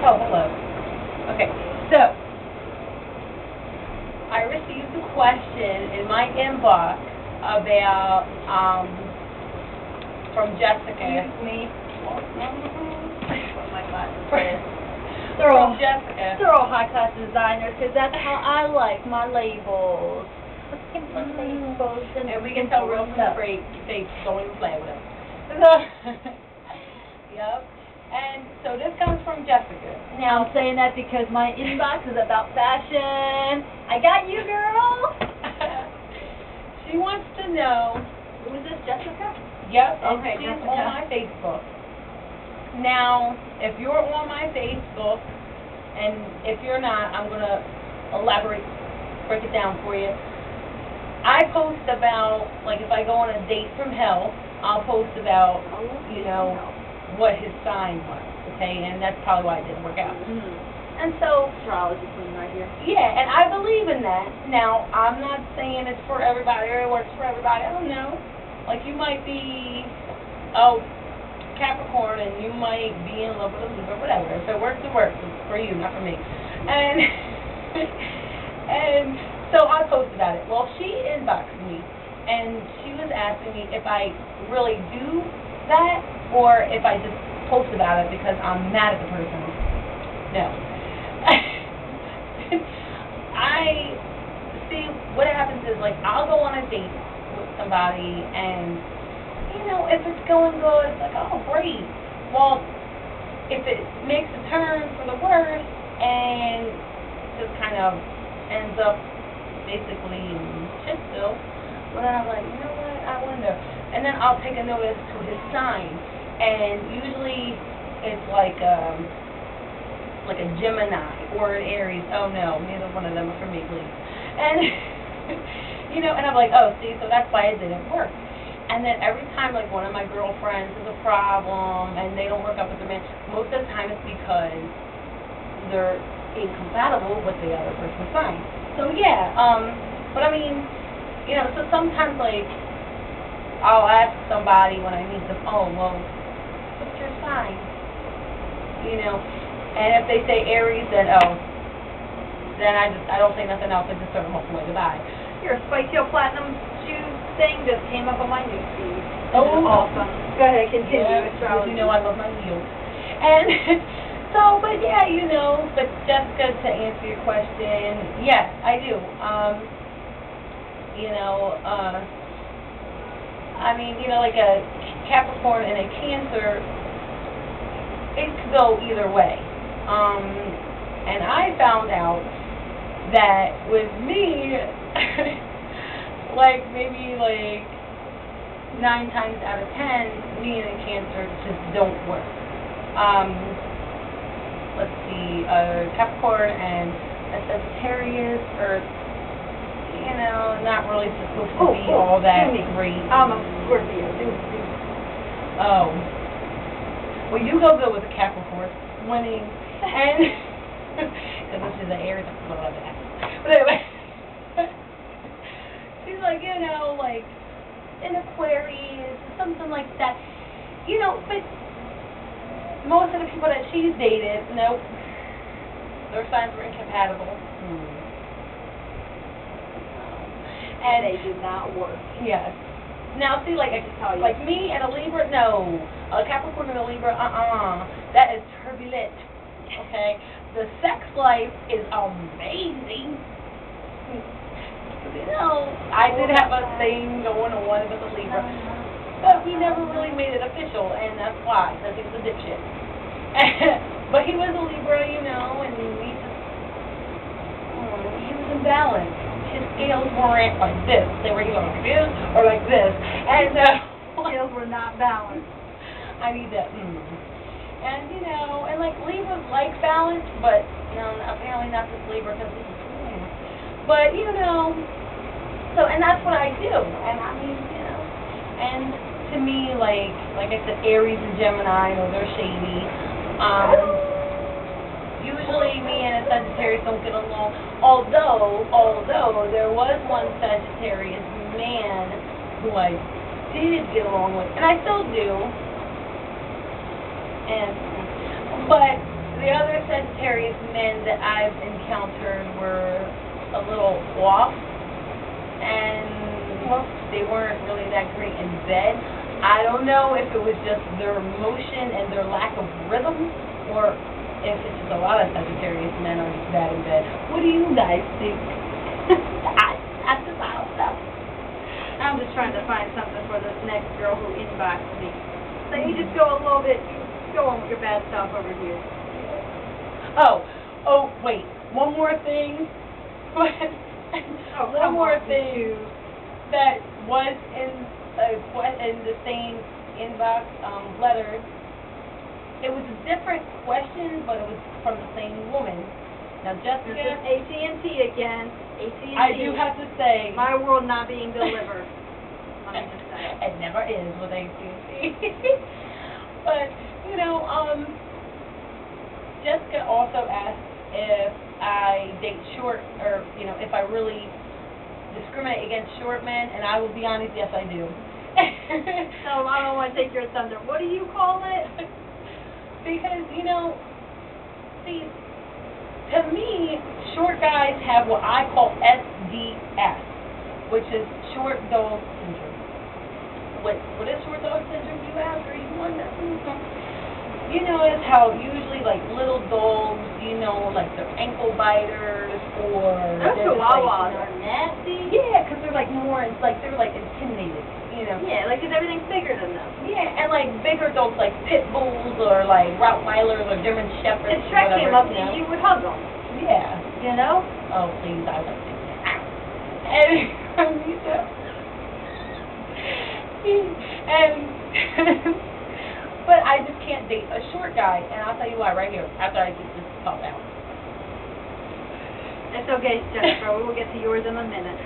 Oh, hello. Okay, so I received a question in my inbox about from Jessica. Excuse me. What my glasses From Jessica. They're all high-class designers, because that's how I like my labels. And we can tell real straight, they don't even play with us. Yep. And so this comes from Jessica. Now, I'm saying that because my inbox is about fashion. I got you, girl. She wants to know. Who is this, Jessica? Yep. And Okay, she's Jessica. on my Facebook. Now, if you're on my Facebook, and if you're not, I'm gonna break it down for you. I post about, like, if I go on a date from hell, I'll post about, you know, what his sign was, okay? And that's probably why it didn't work out. And so, Astrology queen right here. yeah, and I believe in that. Now, I'm not saying it's for everybody or it works for everybody. I don't know. Like, you might be, Capricorn, and you might be in love with a Libra, whatever. If it works, it works. It's for you, not for me. And and so I posted about it. Well, she inboxed me, and she was asking me if I really do that or if I just post about it because I'm mad at the person. No. I see what happens is, like, I'll go on a date with somebody and, you know, if it's going good, it's like, oh, great. Well, if it makes a turn for the worse and just kind of ends up basically in shit still, well, then I'm like, you know what, I wonder. And then I'll take a notice to his sign, and usually it's like a Gemini or an Aries. Oh, no, neither one of them are for me, please. And, you know, and I'm like, oh, see, so that's why it didn't work. And then every time, like, one of my girlfriends has a problem and they don't work up with the man, most of the time it's because they're incompatible with the other person's sign. So, yeah, but I mean, you know, so sometimes, like, I'll ask somebody when I meet them, oh, well, what's your sign? You know, and if they say Aries, then, then I don't say nothing else, I just sort of walk away, goodbye. Your Spice Hill Platinum shoe thing just came up on my news feed. Oh, awesome. Go ahead, continue. Yeah, because you know I love my heels. And so, but yeah, you know, but Jessica, to answer your question, yes, I do. You know, I mean, you know, like a Capricorn and a Cancer, it could go either way. And I found out that with me, like, maybe, like, 9 times out of 10, me and a Cancer just don't work. Let's see, Capricorn and a Sagittarius are, you know, not really supposed to be all that great. I'm a Scorpio. Oh. Well, you go good with a Capricorn, winning, and, because this is an Aries, I love that. But anyway. She's like, you know, like, an Aquarius, something like that. You know, but most of the people that she's dated, nope, their signs were incompatible. And they did not work. Yes. Now, see, like, like me and a Libra, no. A Capricorn and a Libra, that is turbulent, okay? The sex life is amazing. You know, I did have a thing going on with a Libra, but we never really made it official, and that's why, because he was a dipshit. But he was a Libra, you know, and he was imbalanced. His scales weren't like this. They were either like this or like this. And scales were not balanced. I need that. And, you know, and like Libras like balance, but, you know, apparently not this Libra because he's but, you know, so, and that's what I do. And I mean, you know, and to me, like I said, Aries and Gemini, you know, they're shady. Usually me and a Sagittarius don't get along. Although there was one Sagittarius man who I did get along with, and I still do. But The other Sagittarius men that I've encountered were a little off, and they weren't really that great in bed. I don't know if it was just their motion and their lack of rhythm, or if it's just a lot of Sagittarius men are just bad in bed. What do you guys think? I don't know. I'm just trying to find something for this next girl who inboxed me. So you just go a little bit, go on with your bad stuff over here. Oh, wait. One more thing. One more thing that was in the same inbox letter. It was a different question, but it was from the same woman. Now, Jessica. This is AT&T again. AT&T. I do have to say. My world not being delivered. Let me just say. It never is with AT&T. But, you know, Jessica also asked if I date short, or, you know, if I really discriminate against short men, and I will be honest, yes, I do. No, I don't want to take your thunder. What do you call it? Because, you know, see, to me, short guys have what I call SDS, which is short dog syndrome. What is short dog syndrome, you ask, or you wonder? You notice how usually, like, little dogs, you know, like, they're ankle biters, or... Those chihuahuas are nasty. Yeah, because they're, like, more, it's like, they're, like, intimidated, you know? Yeah, like, because everything's bigger than them. Yeah, and, like, bigger dogs, like pit bulls, or, like, Rottweilers, or German Shepherds, If Shrek came up to you, you would hug them. Yeah. You know? Oh, please, I like it. And, you know... And... But I just can't date a short guy, and I'll tell you why right here, after I get this talk out. It's okay, Jennifer. We will get to yours in a minute.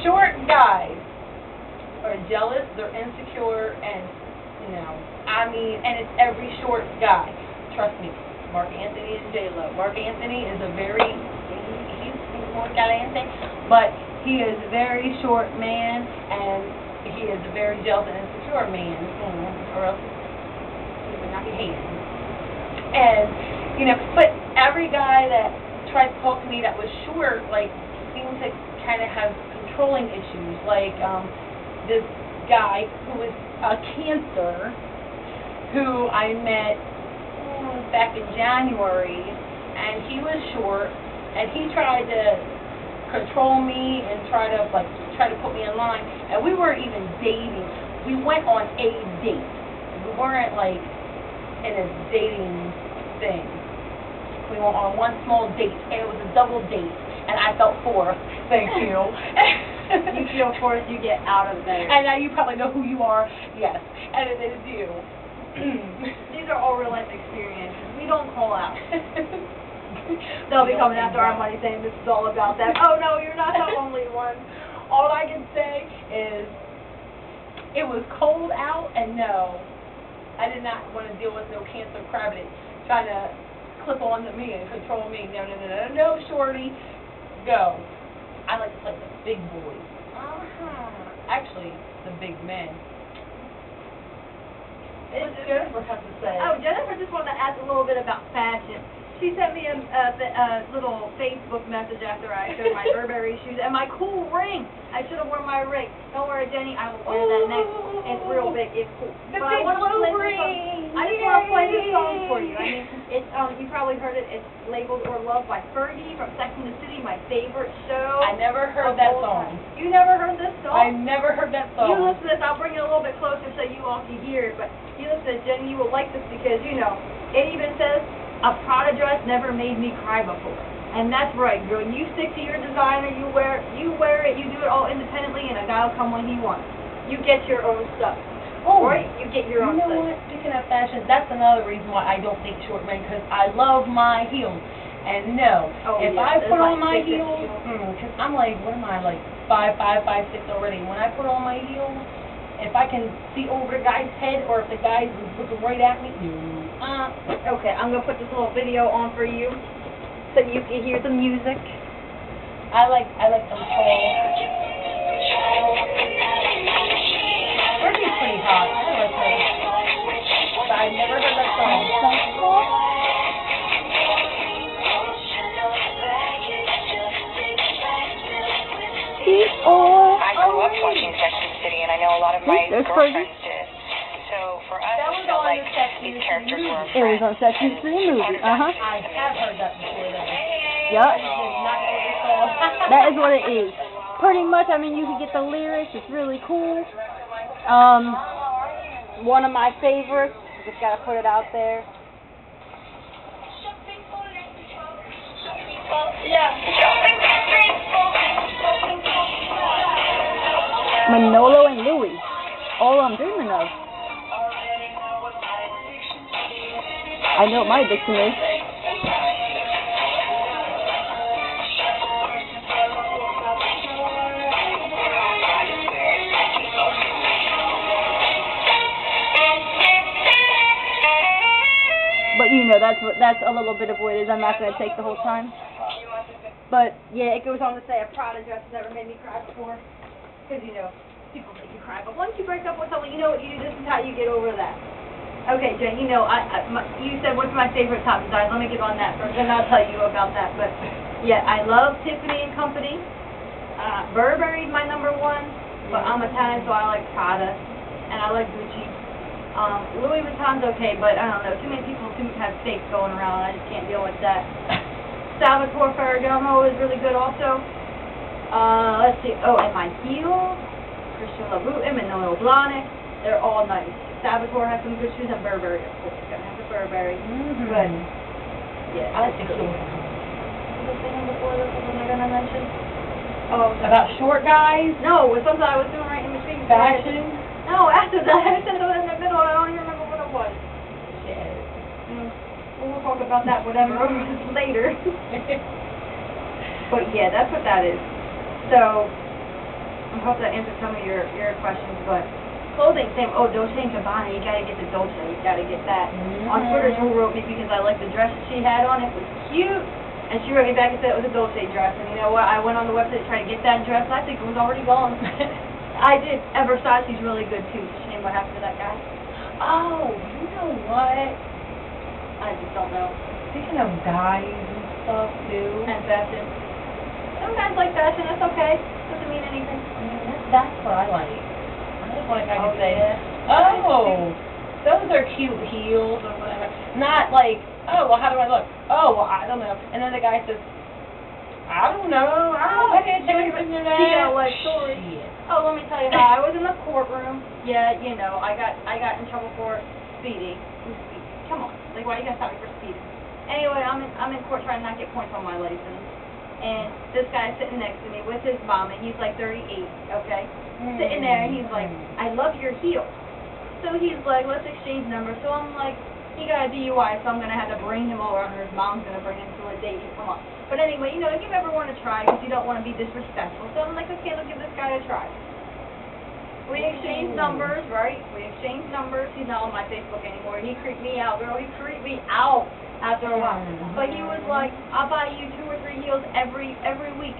Short guys are jealous, they're insecure, and, you know, I mean, and it's every short guy. Trust me, Mark Anthony and J-Lo. Mark Anthony is a very, he's more caliente, but he is a very short man, and he is a very jealous and insecure man, or else he would not be hated. And, you know, but every guy that tried to talk to me that was short, like, seemed to kind of have controlling issues. Like, this guy who was a Cancer, who I met back in January, and he was short, and he tried to control me and try to put me in line, and we weren't even dating. We went on a date. We weren't like in a dating thing. We went on one small date, and it was a double date, and I felt fourth. Thank you. You feel fourth, you get out of there. And now you probably know who you are. Yes, and it is you. These are all real life experiences. We don't call out. They'll be coming after our money saying this is all about them. Oh no, you're not the only one. All I can say is it was cold out, and no, I did not want to deal with no Cancer crabbit trying to clip on to me and control me. No, shorty, go. I like to play the big boys. Actually, the big men. What does Jennifer have to say? Oh, Jennifer just wanted to ask a little bit about fashion. She sent me a little Facebook message after I showed my Burberry shoes and my cool ring. I should have worn my ring. Don't worry, Jenny, I will wear that next. It's real big. It's cool. The but big blue ring. I just want to play this song for you. I mean, it's you probably heard it. It's labeled "Or Love" by Fergie from Sex and the City, my favorite show. I never heard that song. You never heard this song? I never heard that song. You listen to this. I'll bring it a little bit closer so you all can hear it. But you listen to this, Jenny, you will like this because, you know, it even says, "A Prada dress never made me cry before." And that's right, girl. You stick to your designer, you wear it, you do it all independently, and a guy will come when he wants. You get your own stuff. Oh, right? You get your own stuff. You know what? Speaking of fashion, that's another reason why I don't date short men, because I love my heels. And no, if I put on my heels, because I'm like, what am I, like 5'5", 5'6" already. When I put on my heels, if I can see over the guy's head, or if the guy is looking right at me, Okay, I'm going to put this little video on for you so you can hear the music. I like them tall. Fergie's pretty hot. I like her. But I've never heard that song. know a lot of my There's girlfriends did. So for us, That I was felt on like the Sex these and the characters City were our It was friends. on Sex and And the City movie. part of that I have heard that before, though. Yep. I just did not know what it's called. That is what it is. Pretty much, I mean, you can get the lyrics. It's really cool. One of my favorites. Just gotta put it out there. Manolo and Louie. All I'm dreaming of. I know what my addiction is. But you know, that's a little bit of what it is. I'm not going to take the whole time. But yeah, it goes on to say a Prada dress never made me cry before. Because you know, people make you cry. But once you break up with someone, you know what you do. This is how you get over that. Okay, Jen, you know, you said what's my favorite top design. Let me get on that first, and I'll tell you about that. But yeah, I love Tiffany and Company. Burberry's my number one, but I'm Italian, so I like Prada, and I like Gucci. Louis Vuitton's okay, but I don't know. Too many people have fakes going around. I just can't deal with that. Salvatore Ferragamo is really good also. Let's see. Oh, and my heels, Christian Louboutin and Manolo Blahnik. They're all nice. Salvatore has some good shoes, and Burberry, of course. Gotta have the Burberry. But yeah, I like the heels. What was I saying before? This was I gonna mention. Oh, About short guys? no, it was something I was doing right in between. Fashion? No, after that, I said it was in the middle. I don't even remember what it was. Shit. We'll talk about that whatever later. But yeah, that's what that is. So I hope that answers some of your questions. But clothing, same. Oh, Dolce & Gabbana, you gotta get the Dolce. You gotta get that. On Twitter, she wrote me because I liked the dress she had on. It was cute. And she wrote me back and said it was a Dolce dress. And you know what? I went on the website to try to get that dress. I think it was already gone. I did. Versace's really good too. It's a shame what happened to that guy. Oh, you know what? I just don't know. Speaking of guys and stuff, too. And fashion. Some guys like fashion. That's okay. Doesn't mean anything. That's what I like. I just want a guy to say, yeah. oh, those are cute heels or whatever. Not like, oh, well, how do I look? Oh, well, I don't know. And then the guy says, I don't know. I can't do anything to that. You know, like stories. Shit. Oh, let me tell you how I was in the courtroom. Yeah, you know, I got in trouble for speeding. Come on, like why you gotta stop me for speeding? Anyway, I'm in court trying to not get points on my license, and this guy's sitting next to me with his mom, and he's like 38, okay, sitting there, and he's like, I love your heels. So he's like, let's exchange numbers. So I'm like, he got a DUI, so I'm gonna have to bring him over, and his mom's gonna bring him to a date. Come on. But anyway, you know, give everyone a try because you don't want to be disrespectful. So I'm like, okay, let's give this guy a try. We exchanged numbers, right? We exchanged numbers. He's not on my Facebook anymore. He creeped me out, girl. He creeped me out after a while. But he was like, I'll buy you 2 or 3 heels every week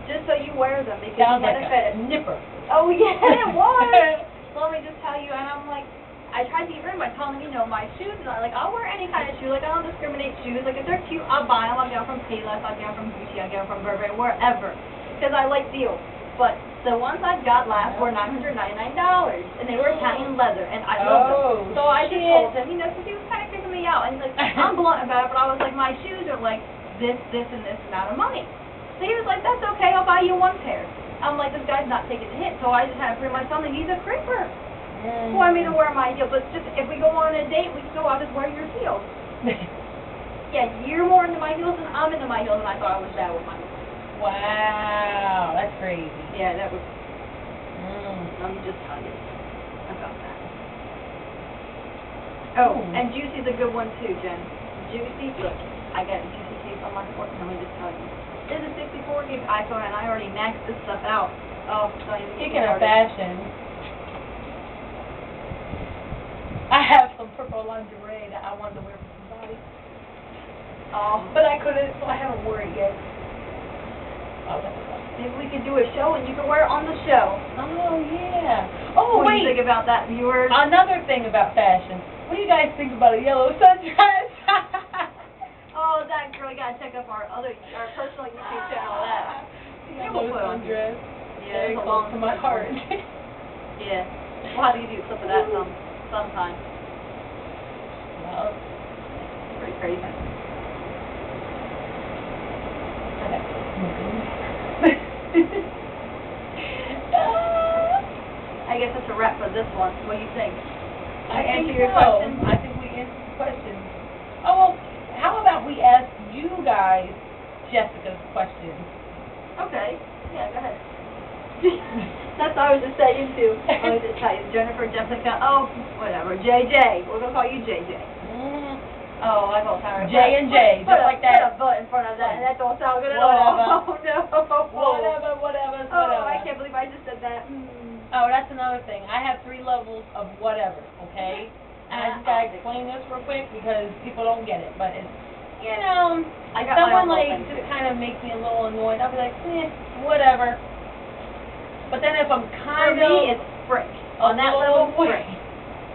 just so you wear them because Sounds you had like a fetish. a nipper. Oh, yeah, it was. Let me just tell you. And I'm like, I tried to be rude by telling him, you know, my shoes. And I'll wear any kind of shoe. Like, I don't discriminate shoes. Like, if they're cute, I'll buy them. I'll get them from Payless. I'll get them from Gucci. I'll get them from Burberry, wherever. Because I like deals. But the ones I got last were $999, and they were Italian leather, and I loved them. So I just told him, you know, because he was kind of kicking me out, and he's like, I'm blunt about it, but I was like, my shoes are like this, and this amount of money. So he was like, that's okay, I'll buy you 1 pair. I'm like, this guy's not taking the hit, so I just had to prove myself, and he's a creeper. Who want me to wear my heels? But just if we go on a date, we can go out just wear your heels. Yeah, you're more into my heels than I'm into my heels, and I thought I was bad with my heels. Wow, that's crazy. Yeah, that was. Let me just tell you about that. Oh, and Juicy's a good one too, Jen. Juicy, look, I got a Juicy case on my fork, and let me just tell you. This is a 64 gig iPhone, and I already maxed this stuff out. Oh, don't even get Speaking of started. fashion, I have some purple lingerie that I wanted to wear for somebody. But I couldn't, so I haven't worn it yet. Oh, that's fun. Maybe we could do a show, and you can wear it on the show. Oh, yeah. Oh, What do you wait. think about that, viewers? Another thing about fashion. What do you guys think about a yellow sundress? Oh, that girl, you gotta check up our personal YouTube channel. That Yellow sundress. Yeah, Very it's a close long to my heart. Yeah, Yeah. We'll have to give you a clip of that sometime. Well, Pretty crazy. I guess that's a wrap for this one. What do you think? I answer think your so. question? I think we answered the question. Oh, well, how about we ask you guys Jessica's questions? Okay. Yeah, go ahead. That's what I was just saying too. I was just tell you, Jennifer, Jessica, oh, whatever, JJ. We're gonna call you JJ. Oh, I call Tara. J and J, just like that. Put a butt in front of that, and that don't sound good at Whatever. all. Oh, no. Whatever. Oh, I can't believe I just said that. Oh, that's another thing. I have 3 levels of whatever, okay? And I just gotta explain this real quick because people don't get it. But it's, you know, I if got my someone own like little thing, just too. kind of makes me a little annoyed, I'll be like, whatever. But then if I'm For kind me, of it's frick. On that level, frick.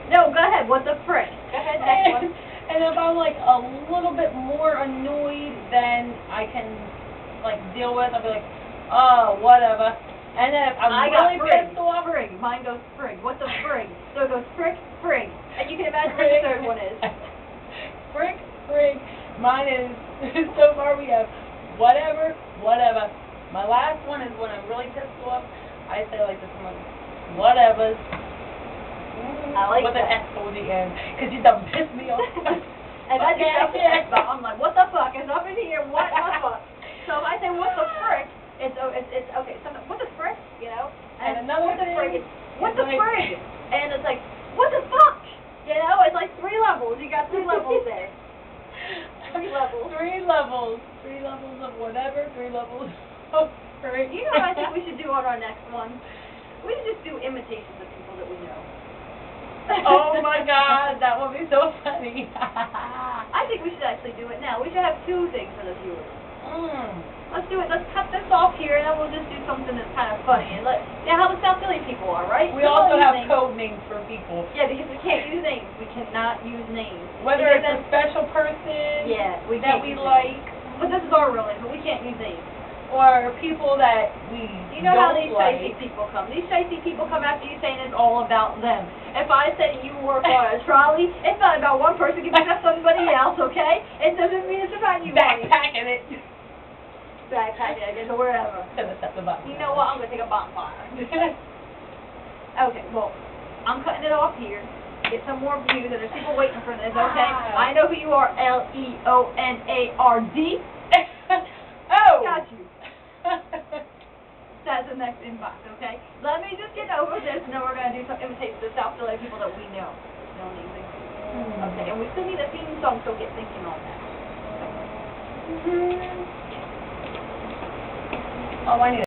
No, go ahead. What the frick? Go ahead, next one. And if I'm like a little bit more annoyed than I can like deal with, I'll be like, oh, whatever. And then if I'm really pissed off, frig. Mine goes frig. What the frig? So it goes frick, frig. And you can imagine what the third one is. Frick, frig. Mine is, so far we have whatever. My last one is when I'm really pissed off. I say like this, I'm like, whatever. I like with that. an S on the end, because you done pissed me off. And I just got the X about. I'm like, what the fuck is up in here? What the fuck? So if I say what the frick, it's okay. So what the frick, you know? And another what the thing frick is what the like- frig? And it's like what the fuck? You know? It's like 3 levels. You got 3 levels there. 3 levels. 3 levels. 3 levels of whatever. 3 levels of frick. You know what I think we should do on our next one? We should just do imitations of people that we know. Oh my God, that would be so funny. I think we should actually do it now. We should have 2 things for the viewers. Let's do it. Let's cut this off here, and then we'll just do something that's kind of funny. And how the South Philly people are, right? We also have code names for people. Yeah, because we can't use names. We cannot use names. Whether it's a special person we that can't we use like, names. But this is our real name, but we can't use names. or people that we You know how don't these like. shifty people come. These shifty people come after you saying it's all about them. If I say you work on a trolley, it's not about one person giving it to somebody else, okay? It doesn't mean it's about you. Backpacking it. Backpacking, I guess, or wherever. To the step above. You know what? I'm going to take a bonfire. Okay, well, I'm cutting it off here. Get some more views, and there's people waiting for this, okay? I know who you are, Leonard. Oh! Got you. That's the next inbox, okay? Let me just get over this, and then we're going to do some imitations of South Philly people that we know. No names. Okay, and we still need a theme song, so get thinking on that. Oh, I need